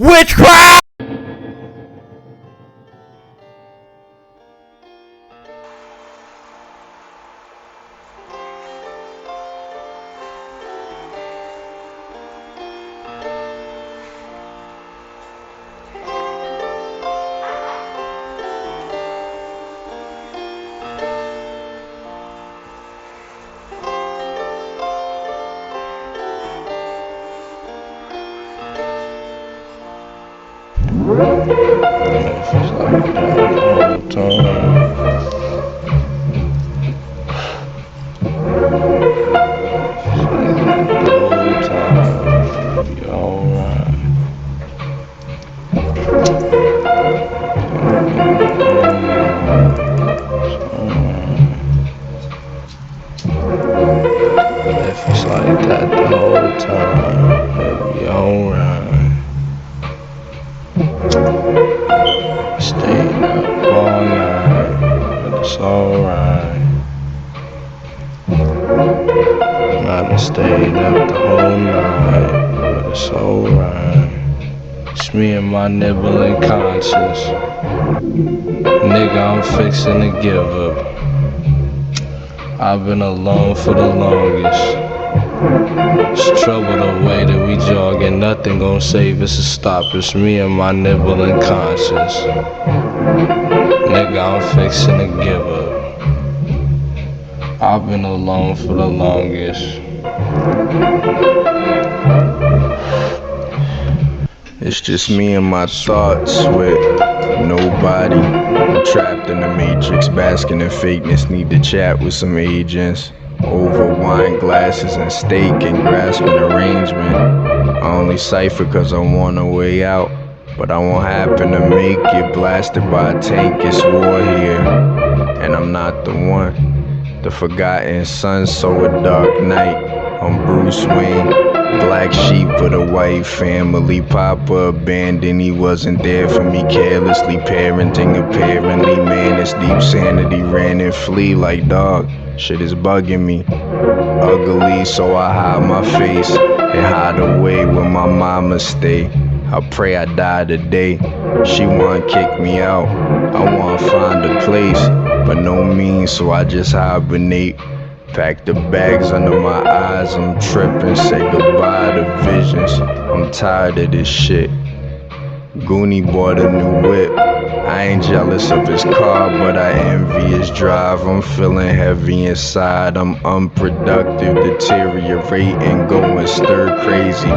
Witchcraft! It's like that the whole time. Be alright. If it's like that the whole time, it'll be alright. Staying up all night, but it's alright. I done stayed up the whole night, but it's alright. It's me and my nibbling conscience. Nigga, I'm fixing to give up. I've been alone for the longest. It's trouble the way that we jog, and nothing gon' save us to stop. It's me and my nibbling conscience. Nigga, I'm fixing to give up. I've been alone for the longest. It's just me and my thoughts with nobody. I'm trapped in the matrix, basking in fakeness. Need to chat with some agents over wine glasses and steak and grasping arrangement. I only cipher cause I want a way out, but I won't happen to make it. Blasted by a tank, it's war here, and I'm not the one. The forgotten son, so a dark night. I'm Bruce Wayne, black sheep of the white family. Papa abandoned, he wasn't there for me. Carelessly parenting, apparently. Man, it's deep sanity, ran and flee like dog. Shit is bugging me. Ugly, so I hide my face and hide away where my mama stay. I pray I die today. She wanna kick me out, I wanna find a place, but no means, so I just hibernate. Pack the bags under my eyes, I'm tripping. Say goodbye to visions, I'm tired of this shit. Goonie bought a new whip. I ain't jealous of his car, but I envy his drive. I'm feeling heavy inside, I'm unproductive, deteriorating, going stir crazy.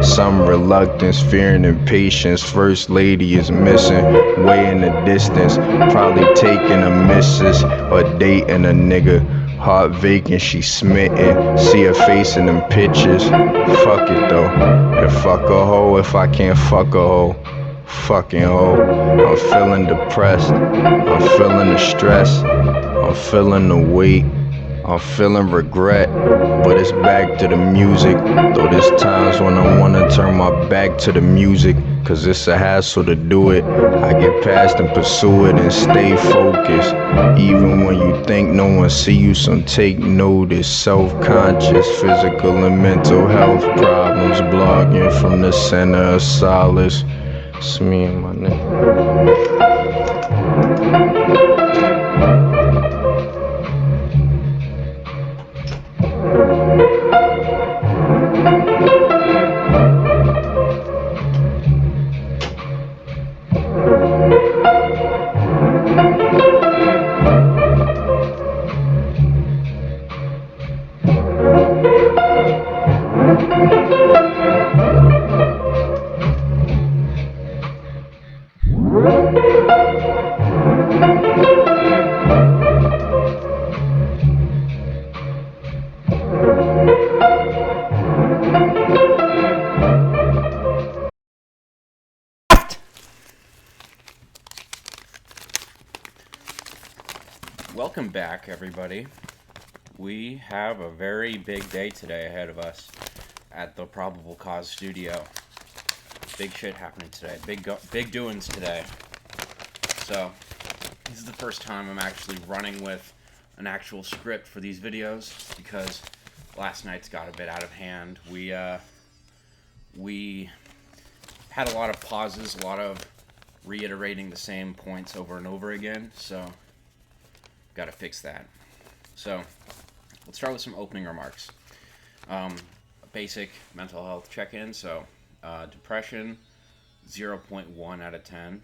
Some reluctance, fear and impatience. First lady is missing, way in the distance. Probably taking a missus or dating a nigga. Heart vacant, she smitten. See her face in them pictures. Fuck it though, and fuck a hoe if I can't fuck a hoe. Fucking hoe. I'm feeling depressed, I'm feeling the stress, I'm feeling the weight, I'm feeling regret, but it's back to the music. Though there's times when I wanna turn my back to the music, cause it's a hassle to do it. I get past and pursue it and stay focused. Even when you think no one see you, some take notice. Self-conscious, physical and mental health problems. Blogging from the center of solace. It's me and my nigga. Welcome back, everybody. We have a very big day today ahead of us at the Probable Cause studio. Big shit happening today. Big doings today. So, this is the first time I'm actually running with an actual script for these videos because last night's got a bit out of hand. We had a lot of pauses, a lot of reiterating the same points over and over again, so got to fix that. So let's start with some opening remarks. Basic mental health check-in. So depression, 0.1 out of 10.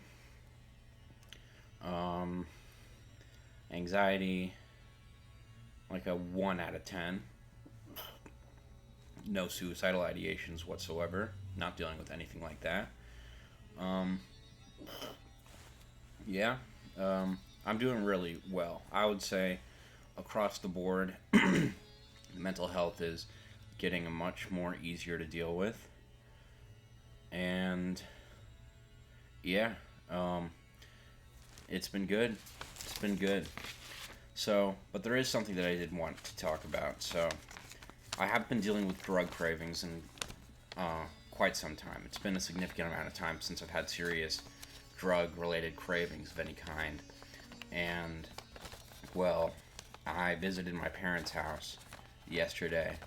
Anxiety, like a 1 out of 10. No suicidal ideations whatsoever. Not dealing with anything like that. I'm doing really well. I would say across the board, mental health is getting much more easier to deal with. And yeah, it's been good. It's been good. So, but there is something that I did want to talk about. So, I have been dealing with drug cravings in quite some time. It's been a significant amount of time since I've had serious drug-related cravings of any kind. And, well, I visited my parents' house yesterday,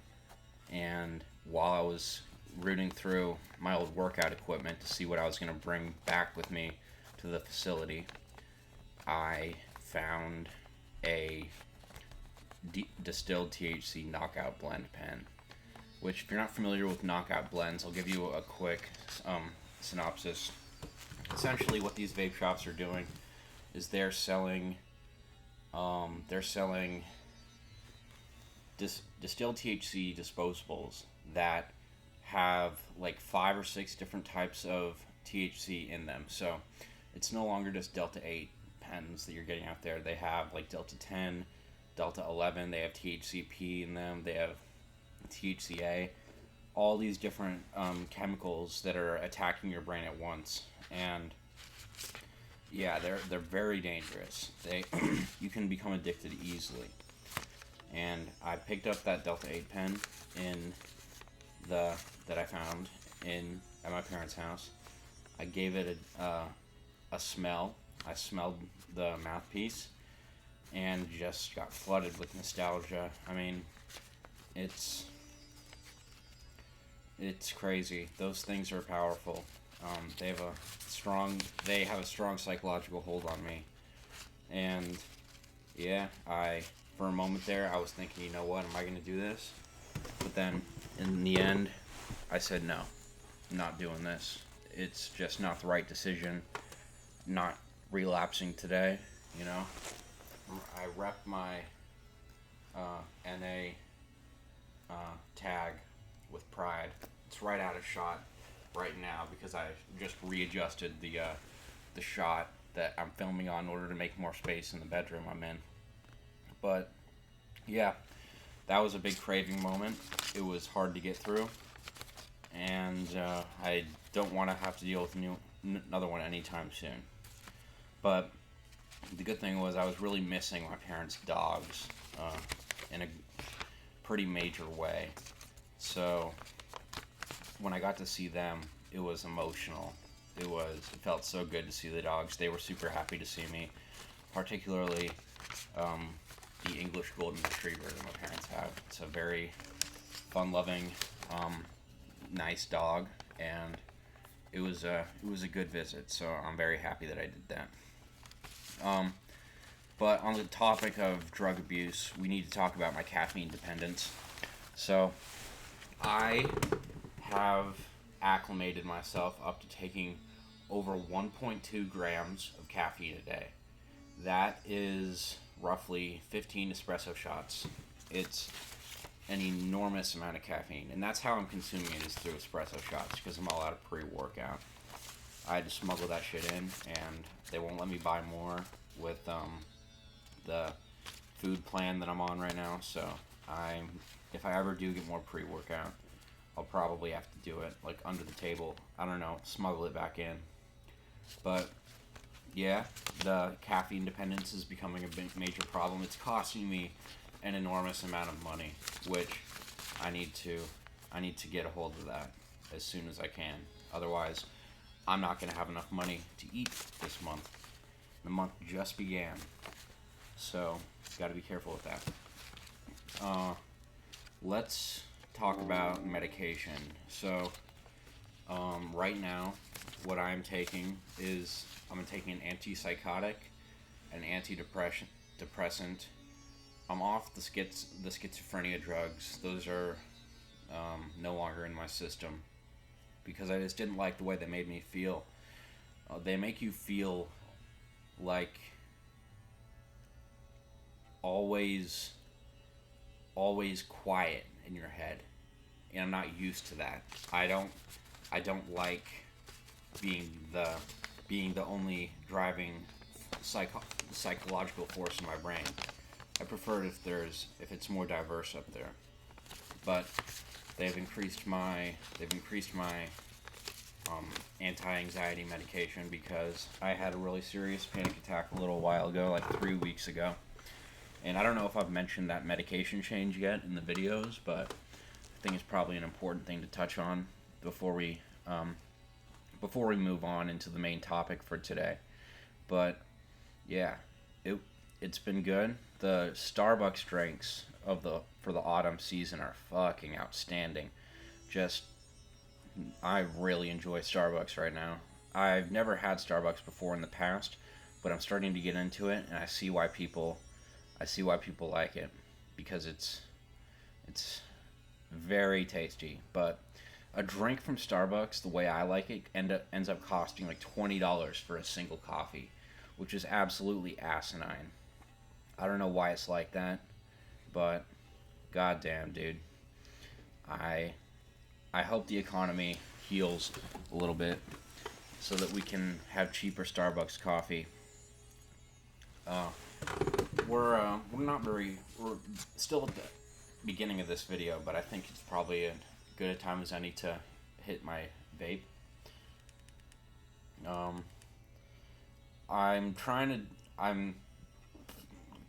and while I was rooting through my old workout equipment to see what I was going to bring back with me to the facility, I found a distilled THC knockout blend pen, which, if you're not familiar with knockout blends, I'll give you a quick synopsis. Essentially, what these vape shops are doing is they're selling distilled THC disposables that have like 5 or 6 different types of THC in them. So it's no longer just Delta 8 pens that you're getting out there. They have like Delta 10, Delta 11, they have THCP in them, they have THCA, all these different chemicals that are attacking your brain at once. And yeah, they're very dangerous. You can become addicted easily. And I picked up that Delta 8 pen that I found at my parents' house. I gave it a smell. I smelled the mouthpiece and just got flooded with nostalgia. I mean, it's crazy. Those things are powerful. They have a strong psychological hold on me. And yeah, for a moment there, I was thinking, you know what, am I going to do this? But then, in the end, I said, no, I'm not doing this. It's just not the right decision. Not relapsing today, you know. I rep my NA tag with pride. It's right out of shot right now because I just readjusted the shot that I'm filming on in order to make more space in the bedroom I'm in. But yeah, that was a big craving moment. It was hard to get through, and I don't want to have to deal with another one anytime soon. But the good thing was I was really missing my parents' dogs in a pretty major way. So when I got to see them, it was emotional. It felt so good to see the dogs. They were super happy to see me, particularly the English Golden Retriever that my parents have. It's a very fun-loving, nice dog, and it was a good visit. So I'm very happy that I did that. But on the topic of drug abuse, we need to talk about my caffeine dependence. So I have acclimated myself up to taking over 1.2 grams of caffeine a day. That is roughly 15 espresso shots. It's an enormous amount of caffeine, and that's how I'm consuming it, is through espresso shots, because I'm all out of pre-workout. I had to smuggle that shit in, and they won't let me buy more with the food plan that I'm on right now. So if I ever do get more pre-workout, I'll probably have to do it like under the table. I don't know, smuggle it back in. But yeah, the caffeine dependence is becoming a big major problem. It's costing me an enormous amount of money, which I need to get a hold of that as soon as I can. Otherwise, I'm not going to have enough money to eat this month. The month just began, so got to be careful with that. Let's talk about medication. So Right now, what I'm taking is I'm taking an antipsychotic, an antidepressant. I'm off the schizophrenia drugs. Those are no longer in my system because I just didn't like the way they made me feel. They make you feel like always, always quiet in your head, and I'm not used to that. I don't like being the only driving psychological force in my brain. I prefer it if it's more diverse up there. But they've increased my anti-anxiety medication because I had a really serious panic attack a little while ago, like 3 weeks ago. And I don't know if I've mentioned that medication change yet in the videos, but I think it's probably an important thing to touch on before we move on into the main topic for today. But yeah, it's been good. The Starbucks drinks for the autumn season are fucking outstanding. I really enjoy Starbucks right now. I've never had Starbucks before in the past, but I'm starting to get into it, and I see why people like it because it's very tasty. But a drink from Starbucks, the way I like it, ends up costing like $20 for a single coffee, which is absolutely asinine. I don't know why it's like that, but goddamn, dude. I hope the economy heals a little bit so that we can have cheaper Starbucks coffee. We're still at the beginning of this video, but I think it's probably as good a time as any to hit my vape.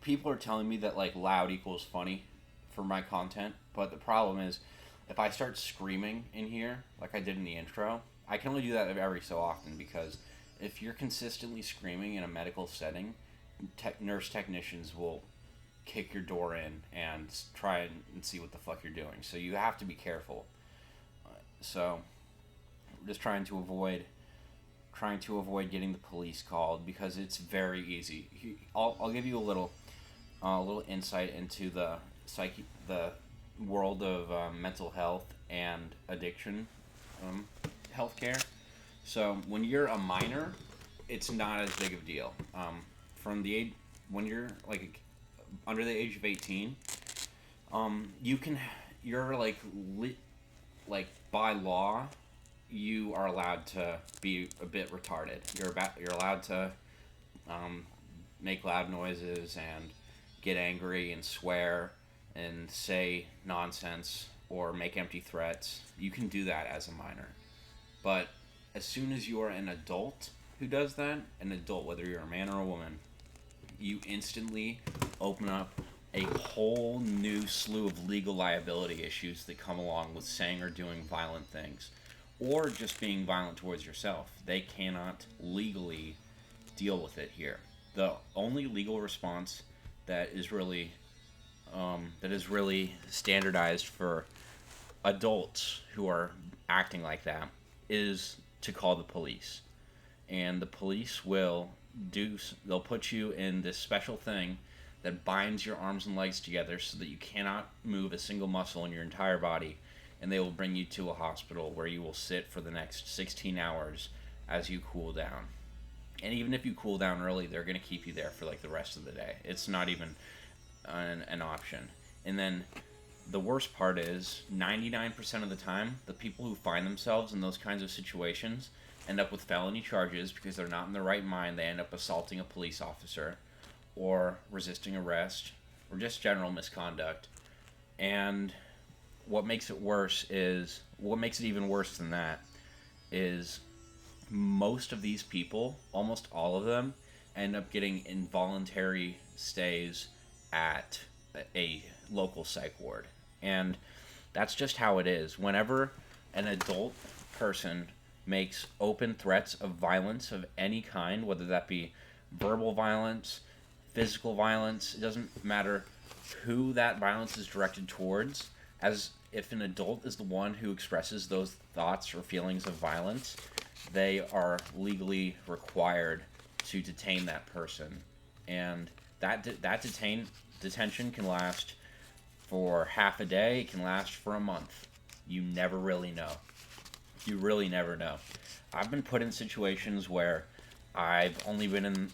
People are telling me that like loud equals funny for my content, but the problem is if I start screaming in here like I did in the intro, I can only do that every so often because if you're consistently screaming in a medical setting, nurse technicians will kick your door in and try and see what the fuck you're doing. So you have to be careful. So we're just trying to avoid getting the police called because it's very easy. I'll give you a little insight into the world of mental health and addiction healthcare. So when you're a minor, it's not as big of a deal. When you're like under the age of 18, you're like by law, you are allowed to be a bit retarded. You're allowed to make loud noises and get angry and swear and say nonsense or make empty threats. You can do that as a minor. But as soon as you are an adult who does that, an adult, whether you're a man or a woman, you instantly open up a whole new slew of legal liability issues that come along with saying or doing violent things or just being violent towards yourself. They cannot legally deal with it here. The only legal response that is really standardized for adults who are acting like that is to call the police. And the police they'll put you in this special thing that binds your arms and legs together so that you cannot move a single muscle in your entire body, and they will bring you to a hospital where you will sit for the next 16 hours as you cool down. And even if you cool down early, they're going to keep you there for like the rest of the day. It's not even an option. And then the worst part is 99% of the time, the people who find themselves in those kinds of situations end up with felony charges because they're not in their right mind. They end up assaulting a police officer or resisting arrest or just general misconduct. And what makes it even worse than that is most of these people, almost all of them, end up getting involuntary stays at a local psych ward. And that's just how it is. Whenever an adult person makes open threats of violence of any kind, whether that be verbal violence, physical violence, it doesn't matter who that violence is directed towards, as if an adult is the one who expresses those thoughts or feelings of violence, they are legally required to detain that person, and that detention can last for half a day. It can last for a month. You never really know. You really never know. I've been put in situations where I've only been in,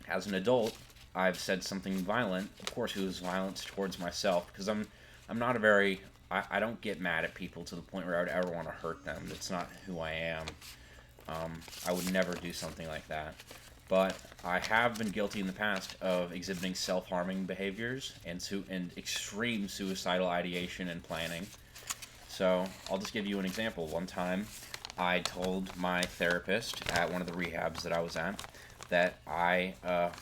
as an adult, I've said something violent. Of course, it was violence towards myself, because I'm not a very, I don't get mad at people to the point where I would ever want to hurt them. That's not who I am. I would never do something like that. But I have been guilty in the past of exhibiting self-harming behaviors and extreme suicidal ideation and planning. So I'll just give you an example. One time, I told my therapist at one of the rehabs that I was at that I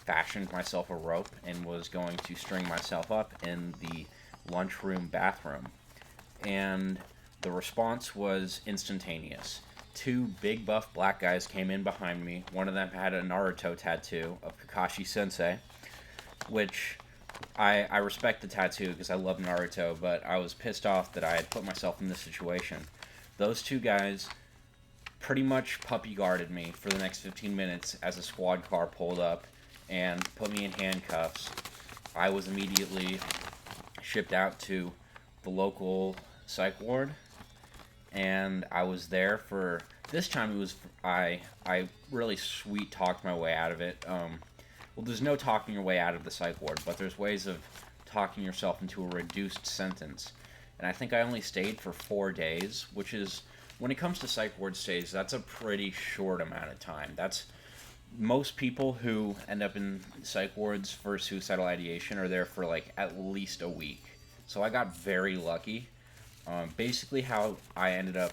fashioned myself a rope and was going to string myself up in the lunchroom bathroom. And the response was instantaneous. Two big buff black guys came in behind me. One of them had a Naruto tattoo of Kakashi Sensei, which I respect the tattoo because I love Naruto, but I was pissed off that I had put myself in this situation. Those two guys pretty much puppy guarded me for the next 15 minutes as a squad car pulled up and put me in handcuffs. I was immediately shipped out to the local psych ward, and I was there for, this time it was, I really sweet talked my way out of it. Well, there's no talking your way out of the psych ward, but there's ways of talking yourself into a reduced sentence. And I think I only stayed for 4 days, which is, when it comes to psych ward stays, that's a pretty short amount of time. That's, most people who end up in psych wards for suicidal ideation are there for like at least a week. So I got very lucky. Basically how I ended up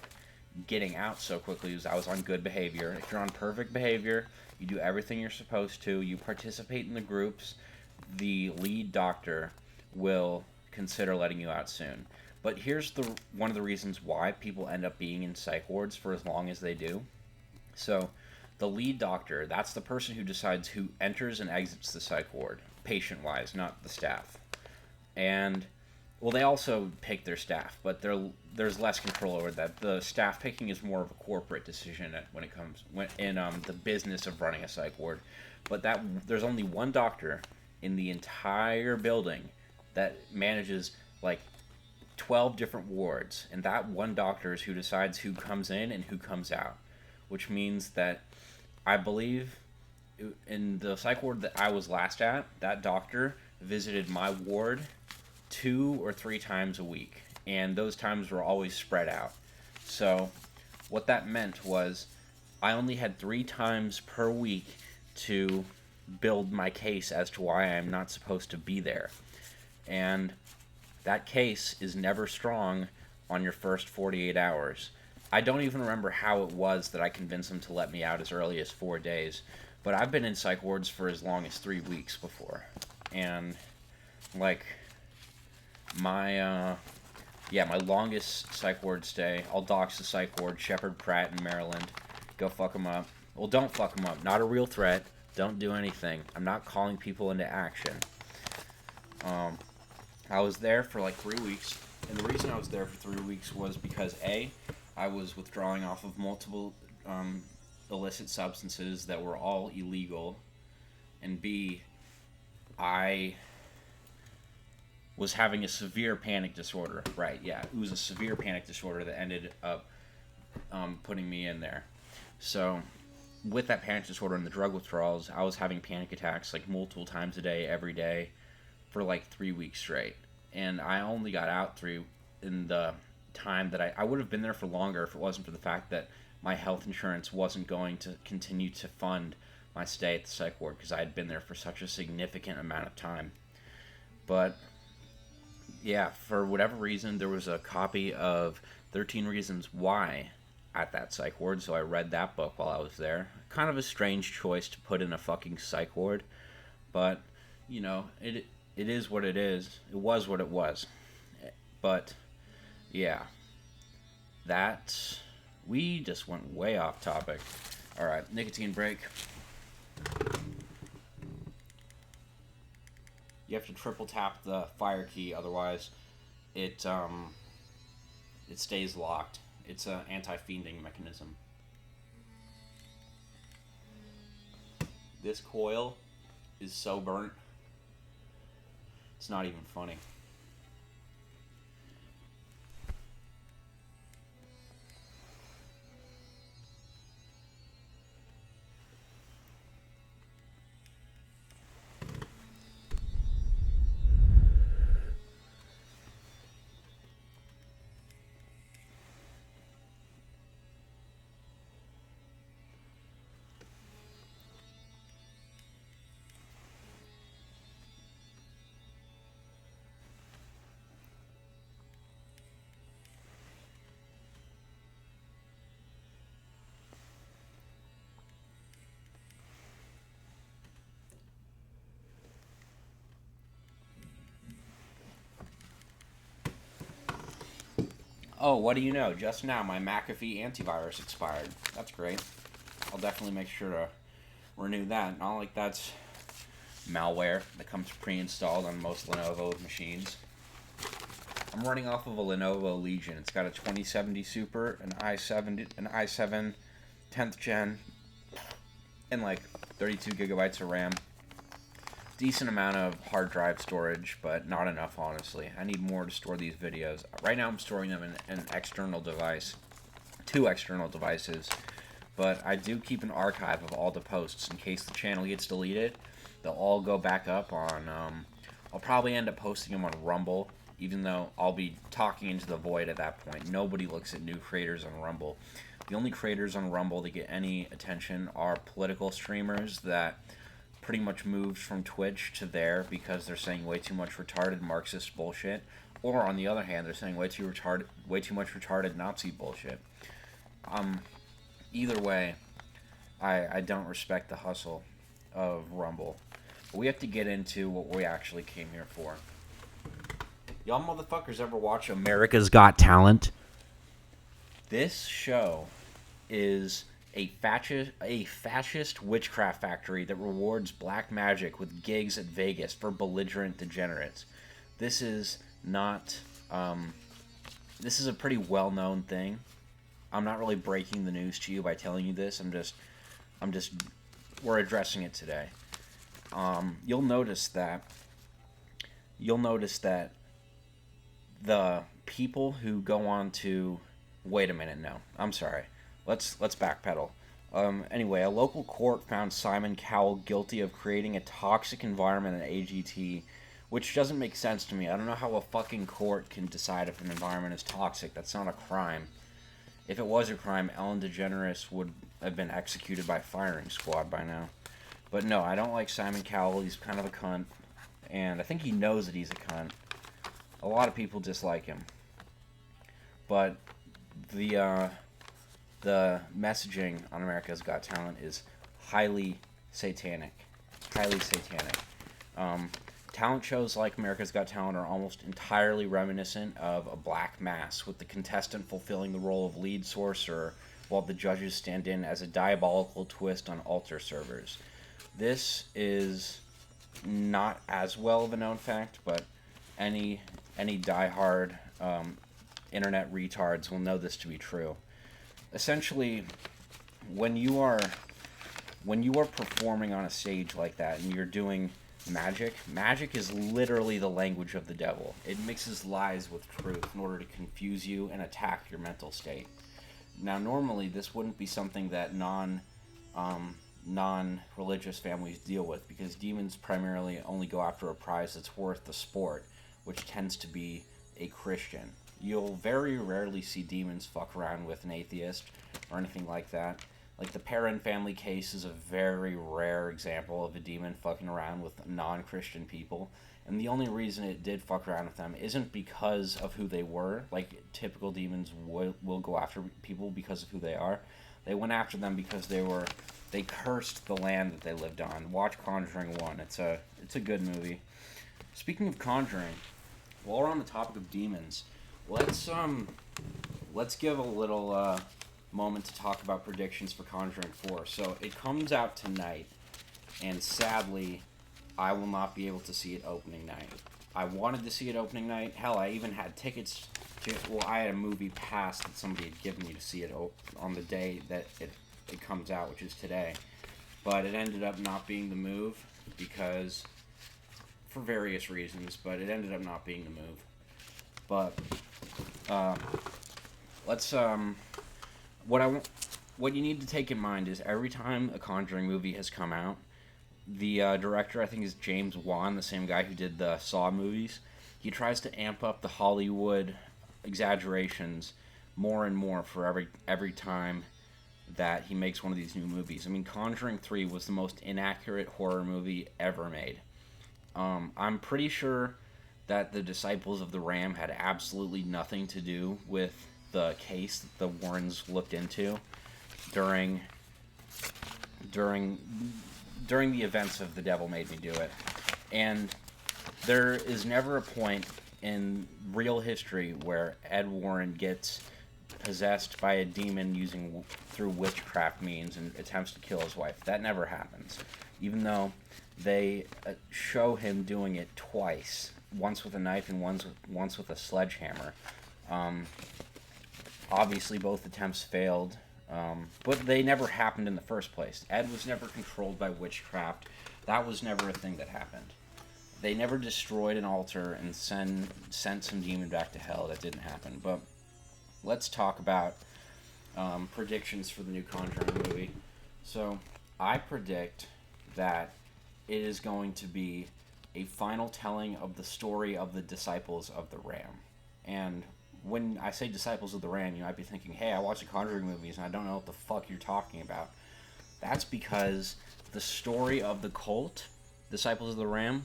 getting out so quickly was I was on good behavior. If you're on perfect behavior, you do everything you're supposed to, you participate in the groups, the lead doctor will consider letting you out soon. But here's one of the reasons why people end up being in psych wards for as long as they do. So the lead doctor, that's the person who decides who enters and exits the psych ward, patient-wise, not the staff. And, well, they also pick their staff, but there's less control over that. The staff picking is more of a corporate decision when it comes in the business of running a psych ward. But there's only one doctor in the entire building that manages like 12 different wards, and that one doctor is who decides who comes in and who comes out, which means that I believe in the psych ward that I was last at, that doctor visited my ward 2 or 3 times a week, and those times were always spread out. So what that meant was I only had 3 times per week to build my case as to why I'm not supposed to be there. And that case is never strong on your first 48 hours. I don't even remember how it was that I convinced them to let me out as early as 4 days, but I've been in psych wards for as long as 3 weeks before. And, like, my longest psych ward stay, I'll dox the psych ward, Shepherd Pratt in Maryland. Go fuck them up. Well, don't fuck them up. Not a real threat. Don't do anything. I'm not calling people into action. I was there for like 3 weeks, and the reason I was there for 3 weeks was because A, I was withdrawing off of multiple illicit substances that were all illegal, and B, I was having a severe panic disorder. Right, yeah, it was a severe panic disorder that ended up putting me in there. So with that panic disorder and the drug withdrawals, I was having panic attacks like multiple times a day, every day, for like 3 weeks straight. And I only got out in the time that I would have been there for longer if it wasn't for the fact that my health insurance wasn't going to continue to fund my stay at the psych ward because I had been there for such a significant amount of time. But yeah, for whatever reason, there was a copy of 13 Reasons Why at that psych ward, so I read that book while I was there. Kind of a strange choice to put in a fucking psych ward, but, you know, it is what it is. It was what it was. But, yeah. We just went way off topic. Alright, nicotine break. You have to triple tap the fire key, otherwise it It stays locked. It's an anti-fiending mechanism. This coil is so burnt, it's not even funny. Oh, what do you know? Just now, my McAfee antivirus expired. That's great. I'll definitely make sure to renew that. Not like that's malware that comes pre-installed on most Lenovo machines. I'm running off of a Lenovo Legion. It's got a 2070 Super, an i7 10th gen, and like 32 gigabytes of RAM. Decent amount of hard drive storage, but not enough, honestly. I need more to store these videos. Right now I'm storing them in an external device, 2 external devices, but I do keep an archive of all the posts in case the channel gets deleted. They'll all go back up on, I'll probably end up posting them on Rumble, even though I'll be talking into the void at that point. Nobody looks at new creators on Rumble. The only creators on Rumble that get any attention are political streamers that pretty much moved from Twitch to there because they're saying way too much retarded Marxist bullshit, or on the other hand, they're saying way too much retarded Nazi bullshit. Either way, I don't respect the hustle of Rumble. But we have to get into what we actually came here for. Y'all motherfuckers ever watch America's Got Talent? This show is a fascist witchcraft factory that rewards black magic with gigs at Vegas for belligerent degenerates. This is not, this is a pretty well-known thing. I'm not really breaking the news to you by telling you this. We're addressing it today. You'll notice that the people who go on to, wait a minute, no, I'm sorry. Let's backpedal. Anyway, a local court found Simon Cowell guilty of creating a toxic environment at AGT, which doesn't make sense to me. I don't know how a fucking court can decide if an environment is toxic. That's not a crime. If it was a crime, Ellen DeGeneres would have been executed by firing squad by now. But no, I don't like Simon Cowell. He's kind of a cunt, and I think he knows that he's a cunt. A lot of people dislike him. But the messaging on America's Got Talent is highly satanic. Highly satanic. Talent shows like America's Got Talent are almost entirely reminiscent of a black mass, with the contestant fulfilling the role of lead sorcerer while the judges stand in as a diabolical twist on altar servers. This is not as well of a known fact, but any diehard internet retards will know this to be true. Essentially, when you are performing on a stage like that and you're doing magic is literally the language of the devil. It mixes lies with truth in order to confuse you and attack your mental state. Now, normally this wouldn't be something that non-religious families deal with, because demons primarily only go after a prize that's worth the sport, which tends to be a Christian. You'll very rarely see demons fuck around with an atheist or anything like that. Like, the Perrin family case is a very rare example of a demon fucking around with non-Christian people. And the only reason it did fuck around with them isn't because of who they were. Like, typical demons will go after people because of who they are. They went after them because they cursed the land that they lived on. Watch Conjuring 1. It's a good movie. Speaking of Conjuring, while we're on the topic of demons, let's give a little moment to talk about predictions for Conjuring 4. So it comes out tonight, and sadly, I will not be able to see it opening night. I wanted to see it opening night. Hell, I even had tickets to. Well, I had a movie pass that somebody had given me to see it on the day that it comes out, which is today. But it ended up not being the move because, for various reasons, but it ended up not being the move. But let's what you need to take in mind is every time a Conjuring movie has come out, the director, I think, is James Wan, the same guy who did the Saw movies. He tries to amp up the Hollywood exaggerations more and more for every time that he makes one of these new movies. I mean, Conjuring 3 was the most inaccurate horror movie ever made. I'm pretty sure that the Disciples of the Ram had absolutely nothing to do with the case that the Warrens looked into during the events of The Devil Made Me Do It. And there is never a point in real history where Ed Warren gets possessed by a demon through witchcraft means and attempts to kill his wife. That never happens. Even though they show him doing it twice, once with a knife and once with a sledgehammer. Obviously, both attempts failed, but they never happened in the first place. Ed was never controlled by witchcraft. That was never a thing that happened. They never destroyed an altar and sent some demon back to hell. That didn't happen. But let's talk about predictions for the new Conjuring movie. So, I predict that it is going to be a final telling of the story of the Disciples of the Ram. And when I say Disciples of the Ram, you might be thinking, hey, I watch the Conjuring movies and I don't know what the fuck you're talking about. That's because the story of the cult, Disciples of the Ram,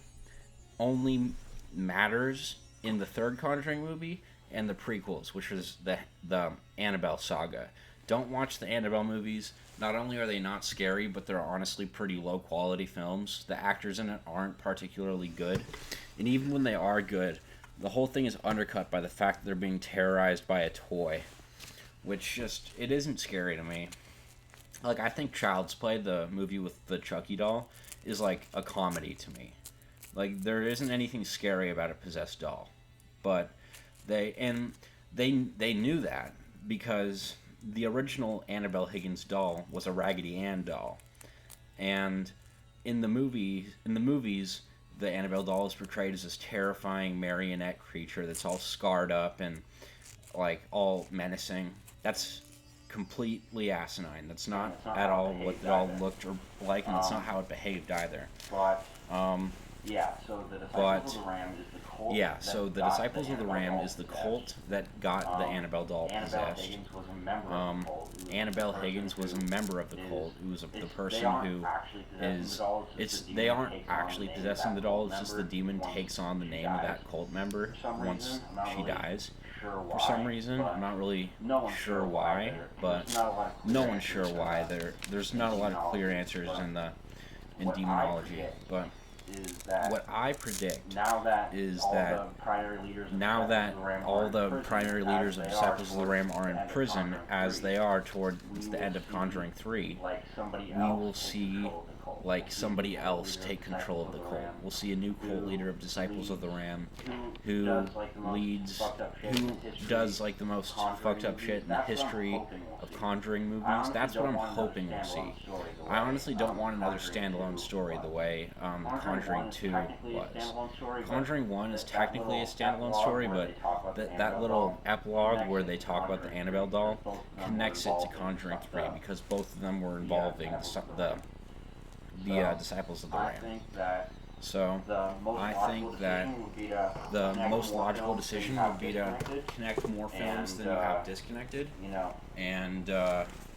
only matters in the third Conjuring movie and the prequels, which is the Annabelle saga. Don't watch the Annabelle movies. Not only are they not scary, but they're honestly pretty low quality films. The actors in it aren't particularly good. And even when they are good, the whole thing is undercut by the fact that they're being terrorized by a toy. Which just, it isn't scary to me. Like, I think Child's Play, the movie with the Chucky doll, is like a comedy to me. Like, there isn't anything scary about a possessed doll. But they knew that because the original Annabelle Higgins doll was a Raggedy Ann doll, and in the movies, the Annabelle doll is portrayed as this terrifying marionette creature that's all scarred up and like all menacing. That's completely asinine. That's not at all what it all looked or like, and it's not how it behaved either. So the Disciples of the Ram is the cult that got the Annabelle doll possessed. Annabelle Higgins was a member of the cult, who was the person who they aren't actually possessing the doll, it's just the demon takes on the name of that cult member once she dies. For some reason, I'm not really sure why, but no one's sure why. There's not a lot of clear answers in demonology, but what I predict is that now that all the primary leaders of Disciples of the Ram are in prison, as they are towards the end of Conjuring 3, we will see like somebody else take control of the cult. We'll see a new cult leader of Disciples of the Ram who does like the most fucked up shit in the history of Conjuring movies. That's what I'm hoping we'll see. I honestly don't want another standalone story the way Conjuring 2 was. Conjuring 1 is technically a standalone story, but that little epilogue where they talk about the Annabelle doll connects it to Conjuring 3 because both of them were involving the Disciples of the Ram. So, I think that the most logical decision would be to connect more films than you have disconnected. And,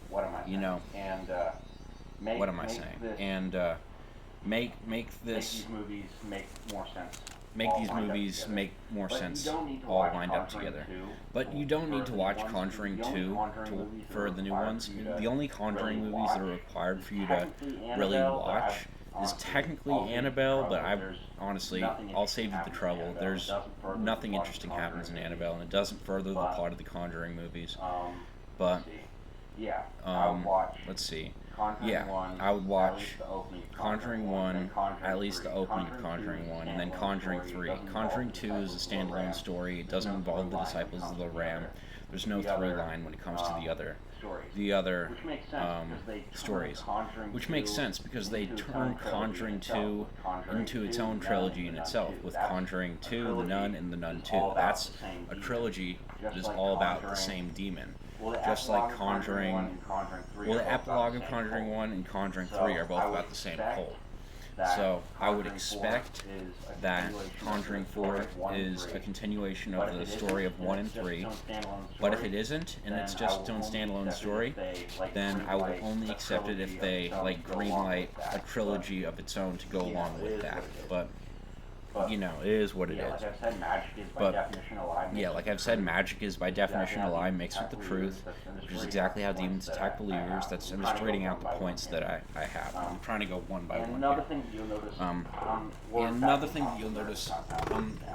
what am I saying? And, make these movies make more sense. Make these movies make more sense all lined up together. But you don't need to watch Conjuring 2 for the new ones. The only Conjuring movies that are required for you to really watch is technically Annabelle, but I'll save you the trouble. There's nothing interesting happens in Annabelle, and it doesn't further the plot of the Conjuring movies. But, let's see. yeah, I would watch Conjuring 1, at least the opening of Conjuring 1, and then Conjuring 3. Conjuring 2 is a standalone story. It doesn't involve the Disciples of the Ram. There's no through line when it comes to the other stories, which makes sense because they turned Conjuring 2 into its own trilogy in itself, with Conjuring 2, The Nun, and The Nun 2. That's a trilogy that is all about the same demon. Just like Conjuring, well, the epilogue of Conjuring 1 and Conjuring 3 are both about the same cult. So I would expect that Conjuring 4 is a continuation of the story of 1 and 3, but if it isn't, and it's just its own standalone story, then I will only accept it if they, like, greenlight a trilogy of its own to go along with that. But you know, it is what it is. But yeah, like I've said, magic is by definition a lie mixed with the truth, which is exactly how demons attack believers. I'm just reading out the points that I have. I'm trying to go one by one. And another thing that you'll notice,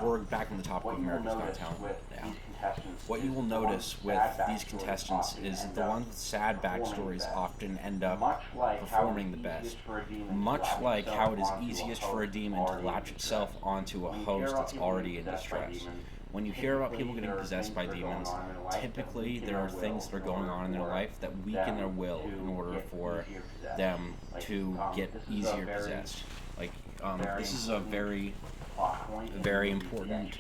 we're back on the topic of America's Got Talent now. What you will notice with these contestants is that the ones with sad backstories often end up performing the best. Much like how it is easiest for a demon to latch itself onto a host that's already in distress. When you hear about people getting possessed by demons, typically there are things that are going on in their life that weaken their will in order for them to get easier possessed. Like, this is a very important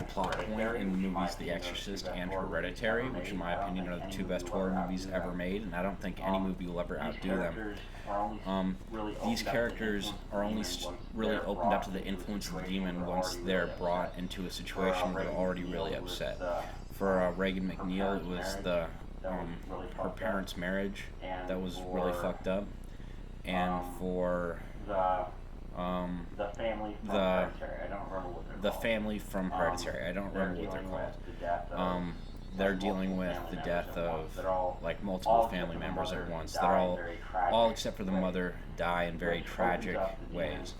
plot point in the movies The Exorcist and Hereditary, which in my opinion are the two best horror movies ever made, and I don't think any movie will ever outdo them. These characters are only really opened up to the influence of the demon once they're brought into a situation where they're already really upset. For Reagan McNeil, it was her parents' marriage that was really fucked up, and for the family from Hereditary, I don't remember what they're called. They're dealing with the death of like multiple family members at once. They're all except for the mother die in very tragic ways,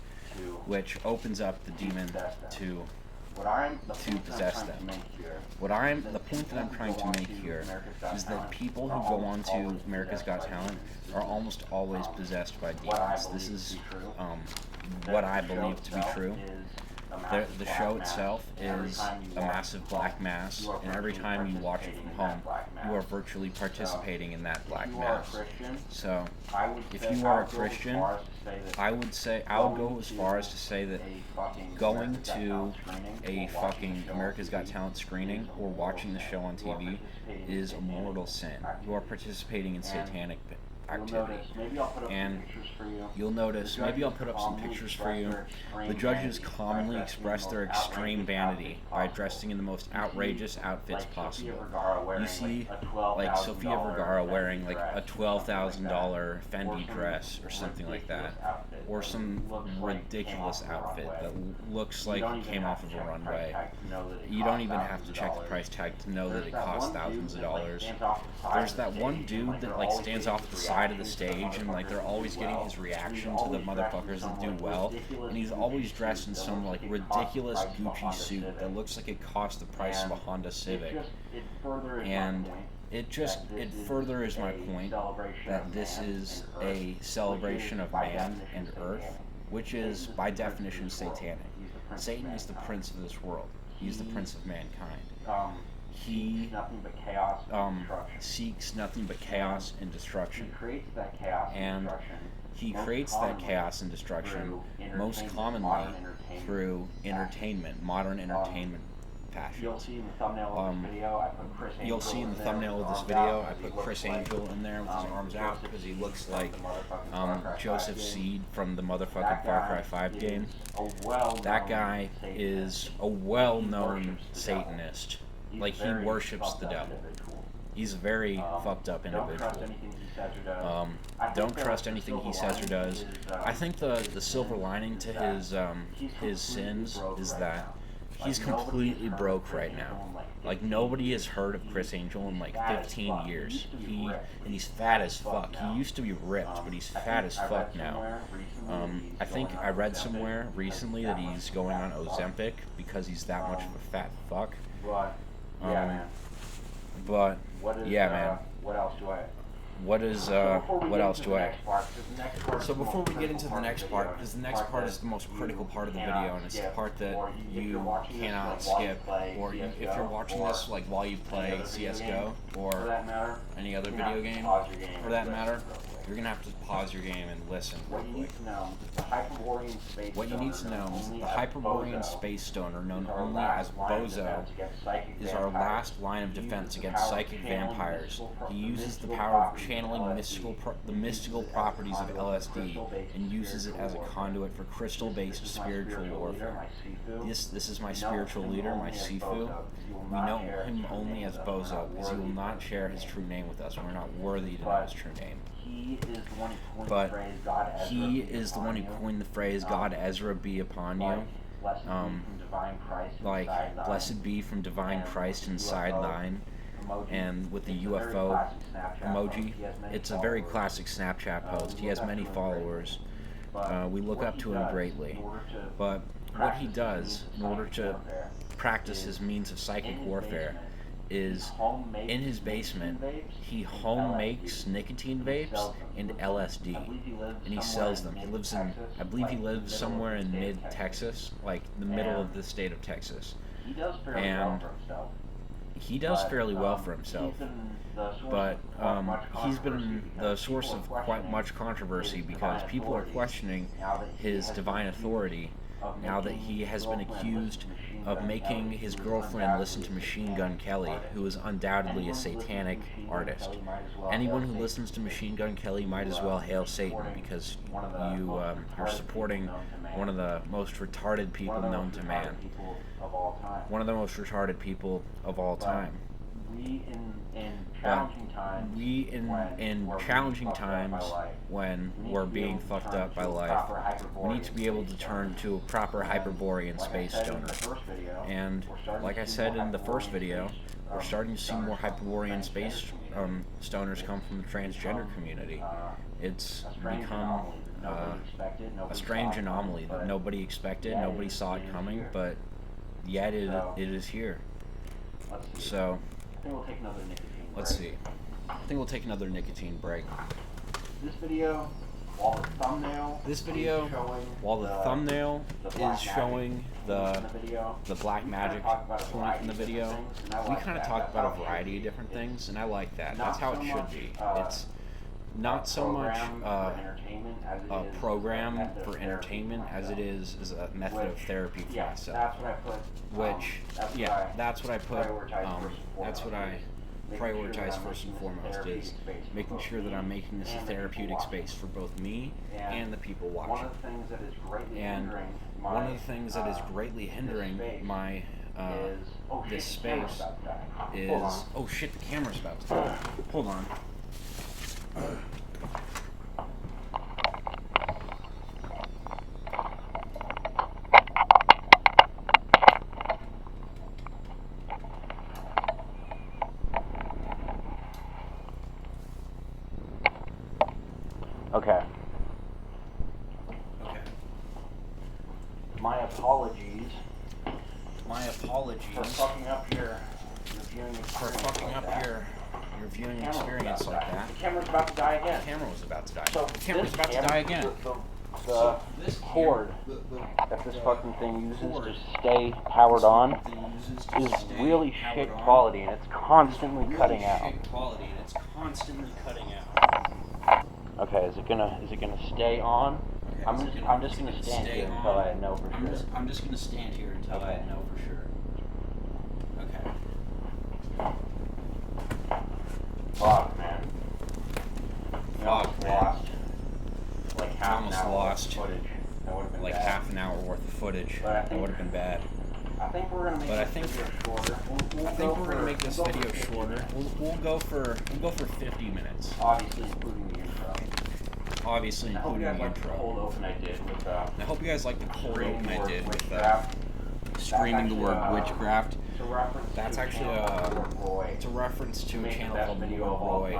which opens up the demon to possess them. The point that I'm trying to make here is that people who go on to America's Got Talent are almost always possessed by demons. This is what I believe to be true. The show itself is a massive black mass, and every time you watch it from home, you are virtually participating in that black mass. So, if you are a Christian, I would go as far as to say that going to a fucking America's Got Talent screening or watching the show on TV is a mortal sin. You are participating in satanic activity. And you'll notice, maybe I'll put up some pictures for you. The judges commonly express their extreme vanity by dressing in the most outrageous outfits possible. You see, like, Sofia Vergara wearing, like, a $12,000 Fendi dress or something like that. Or some ridiculous outfit that looks like it came off of a runway. You don't even have to check the price tag to know that it costs thousands of dollars. There's that one dude that, like, stands off the side of the stage and, like, they're always getting his reaction to the motherfuckers that do well, and he's always dressed in some, like, ridiculous Gucci suit that looks like it cost the price of a Honda Civic. And it furthers my point that this is a celebration of man and earth, which is by definition satanic. Satan is the prince of this world. He's the prince of mankind. He seeks nothing but chaos and destruction. And he creates that chaos and destruction most commonly through entertainment, modern entertainment fashions. You'll see in the thumbnail of this video, I put Chris Angel in there with his arms out because he looks like Joseph Seed from the motherfucking Far Cry 5 game. That guy is a well-known Satanist. Like, he worships the devil. He's a very fucked up individual. Don't trust anything he says or does. I think the silver lining to his sins is that he's completely broke right now. Like, nobody has heard of Chris Angel in like 15 years. And he's fat as fuck. He used to be ripped, but he's fat as fuck now. I think I read somewhere recently that he's going on Ozempic because he's that much of a fat fuck. But yeah, man. What else do I? what else do I? So before we get into the next part, because the next part is the most critical part of the video, and it's the part that you cannot skip, or if you're watching this like while you play CS:GO or any other video game, for that matter, you're gonna have to pause your game and listen real quick. What you need to know is that the Hyperborean Space Stoner, known only as Bozo, is our last line of defense against psychic vampires. He uses the power of channeling the mystical properties of LSD and uses it as a conduit for crystal-based spiritual warfare. This is my spiritual leader, my Sifu. We know him only as Bozo because he will not share his true name with us. We're not worthy to know his true name. But he is the one who coined the phrase "God Ezra be upon you." Like, blessed be from divine Christ inside thine, and with the UFO emoji. It's a very classic Snapchat post. He has many followers. We look up to him greatly. But what he does in order to practice his means of psychic warfare is, in his basement, he home makes nicotine vapes and LSD, and he sells them. He lives in, I believe he lives somewhere in mid-Texas, like the middle of the state of Texas, and he does fairly well for himself, but he's been the source of quite much controversy because people are questioning his divine authority now that he has been accused of making his girlfriend listen to Machine Gun Kelly, who is undoubtedly a satanic artist. Anyone who listens to Machine Gun Kelly might as well hail Satan, because you're supporting one of the most retarded people known to man. One of the most retarded people of all time. We in challenging times when we're being fucked up by life, we need to be able to turn to a proper Hyperborean Space Stoner. And like I said in the first video, we're starting to see more Hyperborean Space Stoners come from the transgender community. It's become a strange anomaly that nobody expected, nobody saw it coming, but yet it is here. So, let's see. I think we'll take another nicotine break. This video, while the thumbnail is showing the black magic point in the video, we kind of talk about a variety of different things, and I like that. That's how it should be. It's not so much a program for entertainment as it is a method of therapy for myself. Which, yeah, that's what I put. That's what I prioritize first and foremost, is making sure that I'm making this a therapeutic space for both me and the people watching. And one of the things that is greatly hindering my this space is, oh shit, the camera's about to fall. Hold on. Okay. My apologies. For fucking up your viewing experience like that. The camera's about to die again. The camera was about to die. So the camera's about to die again. The cord that this fucking thing uses to stay powered on is really shit quality, and it's constantly cutting out. Okay, is it gonna stay on? Okay, I'm just gonna stand here until I know for sure. I'm just gonna stand here until I know for sure. Okay. Fuck, man. Fuck, man. Lost. Like half an hour lost. worth of footage. That would have been like bad. half an hour worth of footage. That would have been bad. I think we're gonna make this video shorter. I think we're gonna make this video shorter. We'll go for 50 minutes. Obviously, including the intro. Obviously, including the intro. The cold open I did with. I hope you guys like the cold open I did with screaming the word Witchcraft. That's actually it's a reference to a channel called New Roy,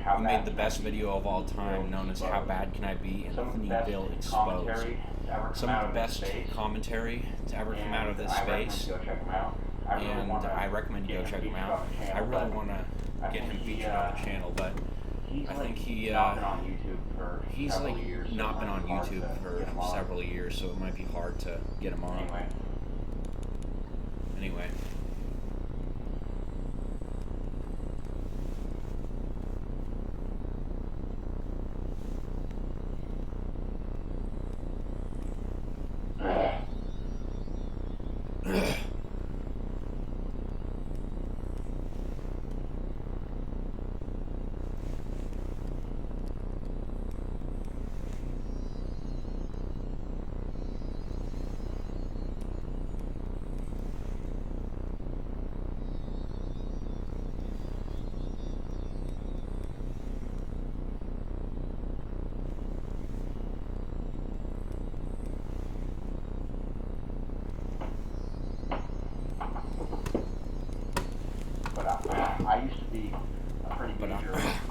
who made the best video of all time, known as How Bad Can I Be? Anthonyville Exposed. Some of the best commentary to ever come out of this space, and I recommend you go check him out. I really want to get him featured on the channel, but I think not been on YouTube for he's several like years, so not it been might on be hard YouTube to for get him on. several years, so it might be hard to get him on. Anyway.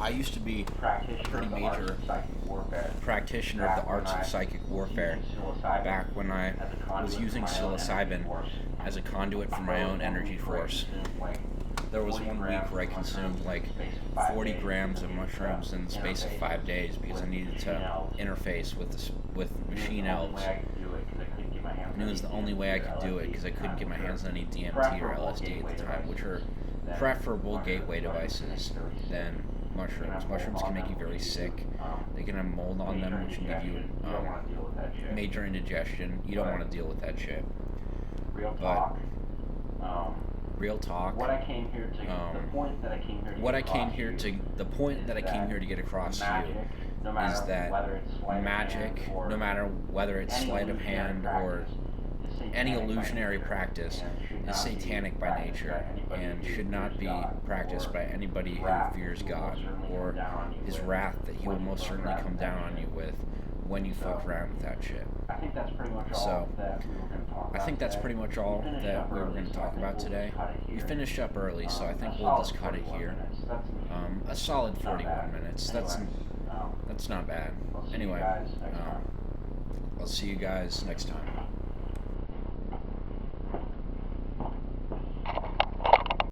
I used to be a pretty major practitioner of the arts of psychic warfare back when I was using psilocybin as a conduit for my own energy force. There was 1 week where I consumed like 40 grams of mushrooms in the space of 5 days because I needed to interface with machine elves. And it was the only way I could do it because I couldn't get my hands on any DMT or LSD at the time, which are preferable gateway devices than mushrooms. Mushrooms can make you very sick. They can have mold on them, which can give you major indigestion. You don't want to deal with that shit. But real talk. What I came here to, the point that I came here to get across to you is that magic, no matter whether it's sleight of hand or any illusionary practice, is satanic by nature and should not be practiced by anybody who fears God or his wrath that he will most certainly come down on you with when you fuck around with that shit. I think that's pretty much all that we were going to talk about. I think that's pretty much all that we were going to talk about today. We finished up early, so I think we'll just cut it here. A solid 41 minutes. That's not bad. Anyway, I'll see you guys next time.